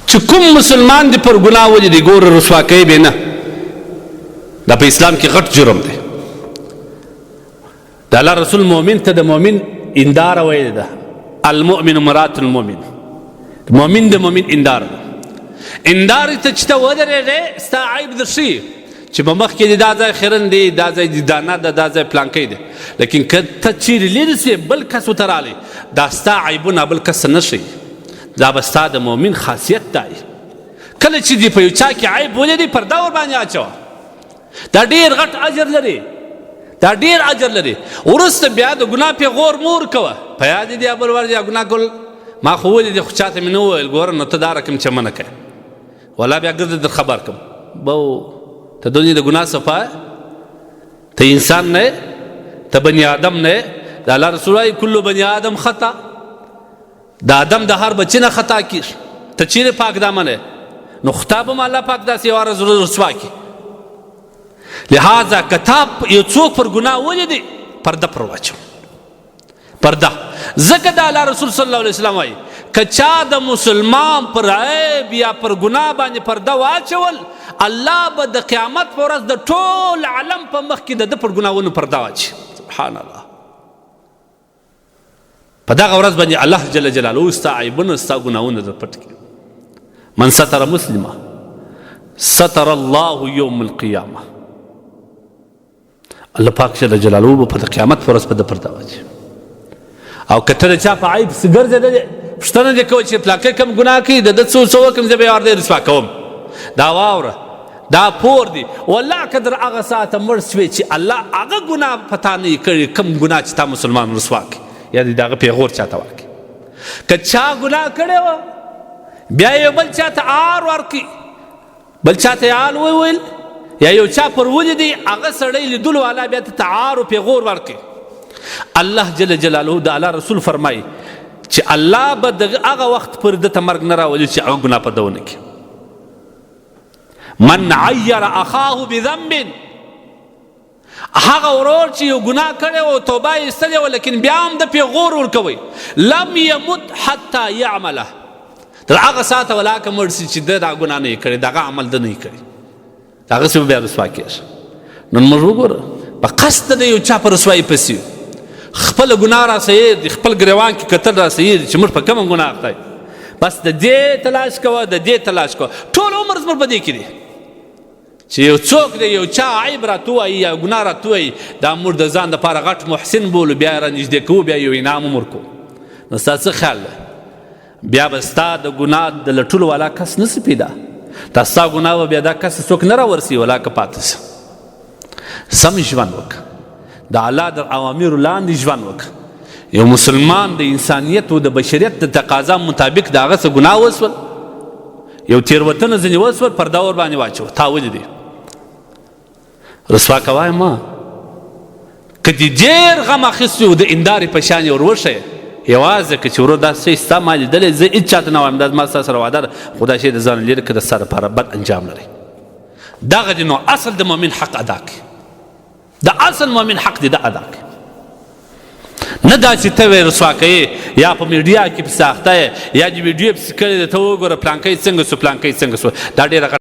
چې کوم مسلمان دی پر ګناه ولې دی ګوره رسوا کوي به نه. دا په اسلام کې غټ جرم دی. د الله رسول مؤمن ته د مؤمن انداره ویل ده. المؤمن مرات المؤمن، مؤمن د مؤمن انداره ده. اندارې ته چې ته ودرېږې ستا عیب در ښیي چې په مخ کې دی دا ځای خیرن دی، دا ځای دانه ده، دا ځای پلانکی دی. لیکن که ته چیرې لرې سوې بل کس ورته رالی دا ستا عیبونه بل کس ته نه ښیي. دا به ستا د مؤمن خاصیت دی. کله چې دی په یو چا کې عیب ولیدې پرده ورباندې اچوه. دا ډېر غټ اجر لري، دا ډېر اجر لري. وروسته بیا د ګناه پیغور مور کوه. په یاد دي بل ور یا ګناه کول ما خو ولیدې خو چاته مې نه وویل ګوره نو ته دا رقم چمنه کوې ولا بیا ګرځه در خبر کړم بو ته دنیا د ګناه صفا ته انسان نه ته بني آدم نه. د الله رسول وایي کل بني آدم خطا. د آدم د هر بچی نه خطا کیږي. ته چیرې پاک دامنه نو خطا به الله پاک داسې یوه ورځ رسوا کړي. لہذا کتاب یو څوک پر ګناه ولیدي پرده پر واچو. پرده ځکه د الله رسول صلی الله علیه وسلم وایي که چا د مسلمان پر عیب یا پر ګناه باندې پرده واچول الله به د قیامت په ورځ د ټول عالم په مخ کې د ده پر ګناهونو پرده واچي. سبحان الله. په دغه ورځ باندې الله جل جلاله ستا عیبونه ستا ګناهونه در پټ کړي. من ستر مسلمه ستر الله یوم القیامه. الله پاک جل جلاله به په قیامت په ورځ په ده پرده واچي. او که ته د چا په عیب پسې ګرځېدلې پوښتنه دې کوه چې پلاکی کوم ګناه کوي د ده څه وکړم زه به یې ورته رسوا کوم. دا واوره دا پور دی. والله که در هغه ساعته مړ شوې چې الله هغه ګناه په تا نه یې کړي کوم ګناه چې تا مسلمان رسوا کړي یا د هغه پیغور چاته ورکړي. که چا ګناه کړې وه بیا یې بل چا ته عار ورکړي بل چا ته یې حال وویل یا یو چا پر ولیدي هغه سړی لیدلو والا بیا ته عار و پیغور ورکړي. الله جل جلاله د الله رسول فرمایي چې الله به د هغه وخت پر ده ته مرګ نه راولي چې هغه ګناه په ده ونه کړي. من عیر اخاه بذنب هغه ورور چې یو ګناه کړی و توبه یې ایستلې وه لیکن بیا هم د پیغور ورکوئ لم یمت حتی یعمله تر هغه ساعته ولاکه مړ سي چې ده دا ګناه نه یې کړې دغه عمل ده نه یې کړی هغسې به بیا رسوا کېږي. نن موږ وګوره په قصد د یو چا په رسوایي پسې یو خپله ګناه را سیر دی خپل ګریوان کې کتل را سیر دی چې موږ په کومه ګناه اخته بس د دې تلاش کوه د دې تلاش کوه. ټول عمر زموږ په دې کې دی چې یو څوک دی یو چا عیب راته ووایي یا ګناه راته ووایي دا موږ د ځان دپاره غټ محسن بولو بیا یې رانږدې کوو بیا یو انعام هم ورکوو. نو ستا څه خیال دی بیا به ستا د ګناه د لټولو والا کس نسي پیدا. دا ستا ګناه به بیا دا کس څوک نه راورسي ولا که پاته سه. سم ژوند وکړه د الله د اوامرو لاندې ژوند وکړه. یو مسلمان د انسانیت او د بشریت د تقاضا مطابق د هغه څه ګناه وسول یو تېروتنه ځینې وسول پرده ور باندې واچوه تا ولیدې رسوا کوای ما که دې ډېر غم اخیستی و د اندارې په شان یې ور وښیه یوازې که چې ورور دا شی ستا ما لیدلی زه هېڅ چاته نه وایم دا زما ستا سره وعده ده خو دا شی د ځان لرې که د ستا دپاره بد انجام لري. دغه دی نو اصل د مؤمن حق ادا کړي. د اصل مؤمن حق دی د ادا کړي. نه دا چې ته وې رسوا کوې یا په میډیا کې پسې اخته یې یا د ویډیو پسې کړې ده ته وګوره پلانکی څنګه سو پلانکی څنګه سو دا ډېره